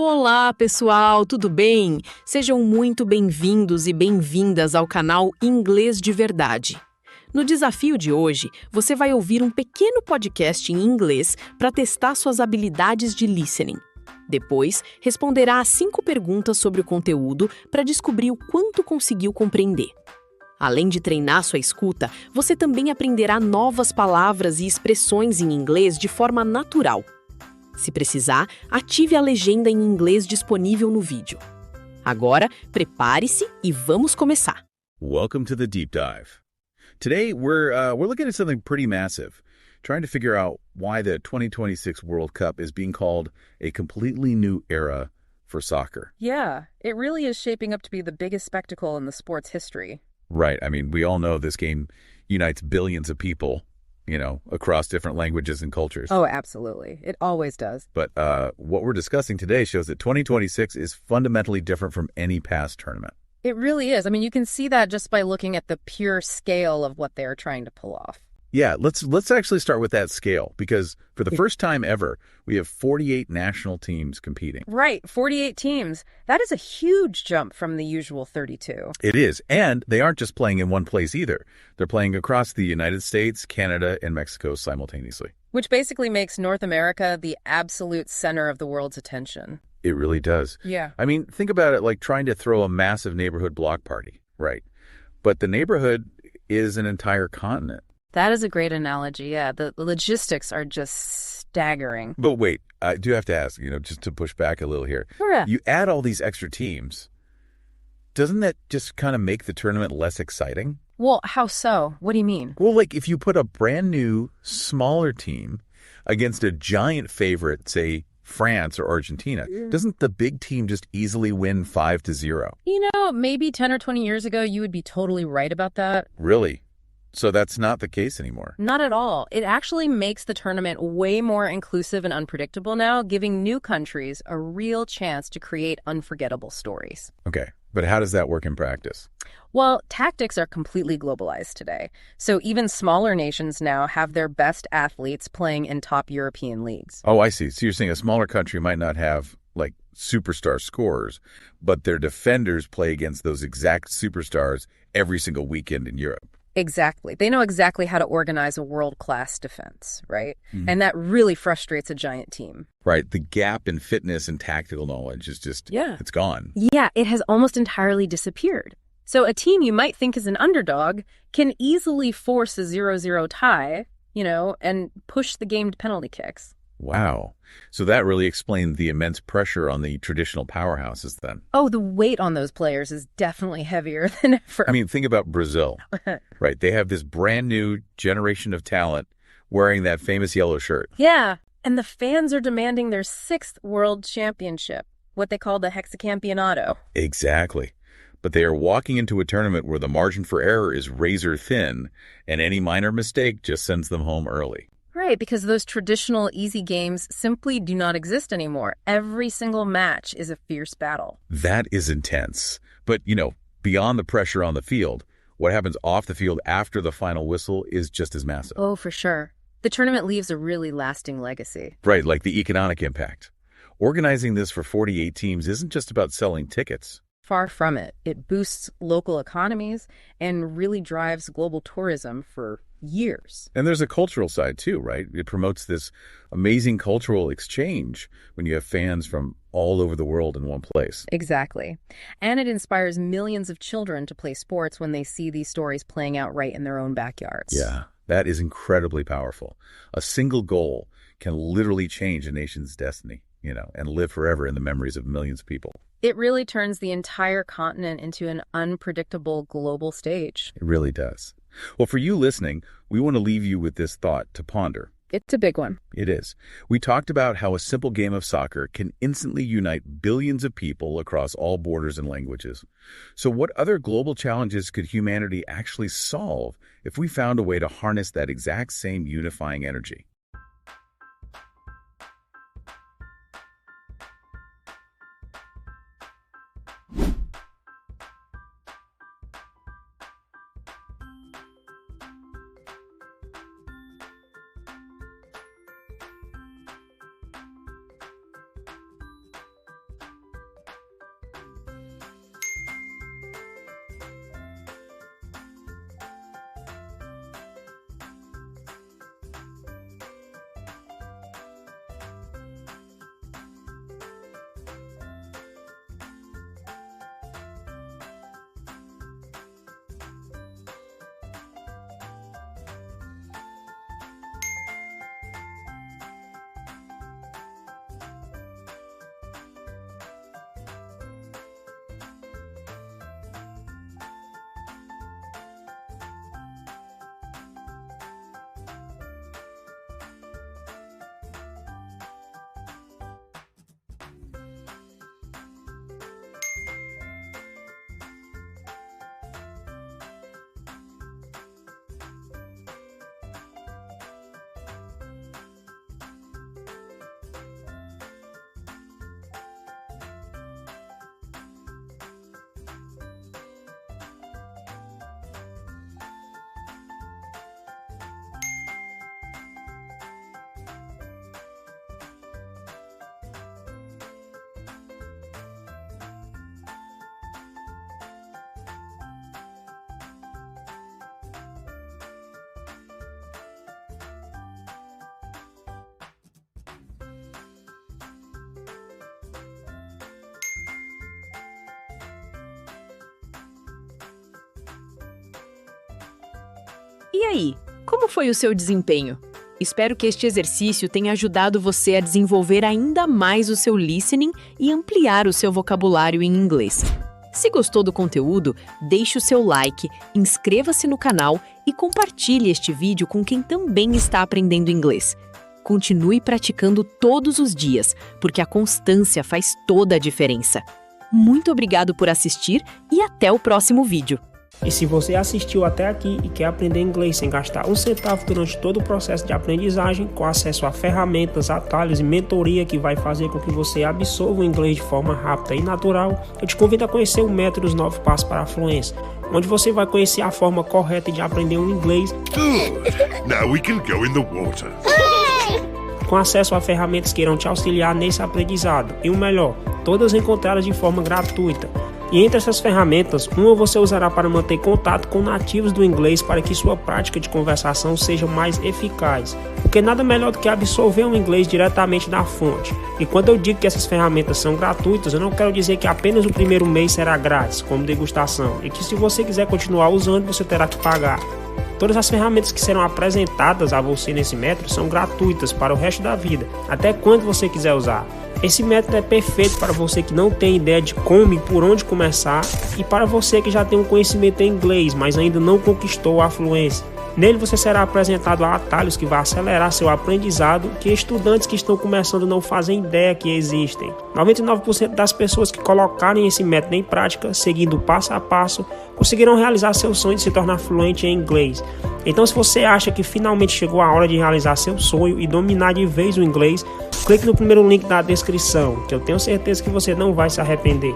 Olá, pessoal, tudo bem? Sejam muito bem-vindos e bem-vindas ao canal Inglês de Verdade. No desafio de hoje, você vai ouvir um pequeno podcast em inglês para testar suas habilidades de listening. Depois, responderá a 5 perguntas sobre o conteúdo para descobrir o quanto conseguiu compreender. Além de treinar sua escuta, você também aprenderá novas palavras e expressões em inglês de forma natural. Se precisar, ative a legenda em inglês disponível no vídeo. Agora, prepare-se e vamos começar. Welcome to the deep dive. Today we're looking at something pretty massive, trying to figure out why the 2026 World Cup is being called a completely new era for soccer. Yeah, it really is shaping up to be the biggest spectacle in the sport's history. Right. I mean, we all know this game unites billions of people, across different languages and cultures. Oh, absolutely. It always does. But what we're discussing today shows that 2026 is fundamentally different from any past tournament. It really is. I mean, you can see that just by looking at the pure scale of what they're trying to pull off. Yeah, let's actually start with that scale, because for the first time ever, we have 48 national teams competing. Right, 48 teams. That is a huge jump from the usual 32. It is, and they aren't just playing in one place either. They're playing across the United States, Canada, and Mexico simultaneously. Which basically makes North America the absolute center of the world's attention. It really does. Yeah. I mean, think about it like trying to throw a massive neighborhood block party, right? But the neighborhood is an entire continent. That is a great analogy, yeah. The logistics are just staggering. But wait, I do have to ask, just to push back a little here. Sure. You add all these extra teams, doesn't that just kind of make the tournament less exciting? Well, how so? What do you mean? Well, like if you put a brand new, smaller team against a giant favorite, say France or Argentina, doesn't the big team just easily win 5-0? Maybe 10 or 20 years ago, you would be totally right about that. Really? So that's not the case anymore? Not at all. It actually makes the tournament way more inclusive and unpredictable now, giving new countries a real chance to create unforgettable stories. Okay, but how does that work in practice? Well, tactics are completely globalized today. So even smaller nations now have their best athletes playing in top European leagues. Oh, I see. So you're saying a smaller country might not have, like, superstar scorers, but their defenders play against those exact superstars every single weekend in Europe. Exactly. They know exactly how to organize a world-class defense, right? And that really frustrates a giant team. Right. The gap in fitness and tactical knowledge is just, it's gone. Yeah, it has almost entirely disappeared. So a team you might think is an underdog can easily force a 0-0 tie, and push the game to penalty kicks. Wow. So that really explained the immense pressure on the traditional powerhouses then. Oh, the weight on those players is definitely heavier than ever. I mean, think about Brazil, right? They have this brand new generation of talent wearing that famous yellow shirt. Yeah, and the fans are demanding their 6th world championship, what they call the Hexacampeonato. Exactly. But they are walking into a tournament where the margin for error is razor thin, and any minor mistake just sends them home early. Right, because those traditional easy games simply do not exist anymore. Every single match is a fierce battle. That is intense. But, beyond the pressure on the field, what happens off the field after the final whistle is just as massive. Oh, for sure. The tournament leaves a really lasting legacy. Right, like the economic impact. Organizing this for 48 teams isn't just about selling tickets. Far from it. It boosts local economies and really drives global tourism for years. And there's a cultural side too, right? It promotes this amazing cultural exchange when you have fans from all over the world in one place. Exactly. And it inspires millions of children to play sports when they see these stories playing out right in their own backyards. Yeah, that is incredibly powerful. A single goal can literally change a nation's destiny, and live forever in the memories of millions of people. It really turns the entire continent into an unpredictable global stage. It really does. Well, for you listening, we want to leave you with this thought to ponder. It's a big one. It is. We talked about how a simple game of soccer can instantly unite billions of people across all borders and languages. So what other global challenges could humanity actually solve if we found a way to harness that exact same unifying energy? E aí, como foi o seu desempenho? Espero que este exercício tenha ajudado você a desenvolver ainda mais o seu listening e ampliar o seu vocabulário em inglês. Se gostou do conteúdo, deixe o seu like, inscreva-se no canal e compartilhe este vídeo com quem também está aprendendo inglês. Continue praticando todos os dias, porque a constância faz toda a diferença. Muito obrigado por assistir e até o próximo vídeo. E se você assistiu até aqui e quer aprender inglês sem gastar um centavo durante todo o processo de aprendizagem, com acesso a ferramentas, atalhos e mentoria que vai fazer com que você absorva o inglês de forma rápida e natural, eu te convido a conhecer o método 9 Passos para a Fluência, onde você vai conhecer a forma correta de aprender um inglês. Good. Now we can go in the water. Com acesso a ferramentas que irão te auxiliar nesse aprendizado. E o melhor, todas encontradas de forma gratuita. E entre essas ferramentas, uma você usará para manter contato com nativos do inglês para que sua prática de conversação seja mais eficaz. Porque nada melhor do que absorver o inglês diretamente da fonte. E quando eu digo que essas ferramentas são gratuitas, eu não quero dizer que apenas o primeiro mês será grátis, como degustação, e que se você quiser continuar usando, você terá que pagar. Todas as ferramentas que serão apresentadas a você nesse método são gratuitas para o resto da vida, até quando você quiser usar. Esse método é perfeito para você que não tem ideia de como e por onde começar, e para você que já tem um conhecimento em inglês, mas ainda não conquistou a fluência. Nele você será apresentado a atalhos que vão acelerar seu aprendizado, que estudantes que estão começando não fazem ideia que existem. 99% das pessoas que colocarem esse método em prática, seguindo passo a passo, conseguirão realizar seu sonho de se tornar fluente em inglês. Então, se você acha que finalmente chegou a hora de realizar seu sonho e dominar de vez o inglês, clique no primeiro link da descrição, que eu tenho certeza que você não vai se arrepender.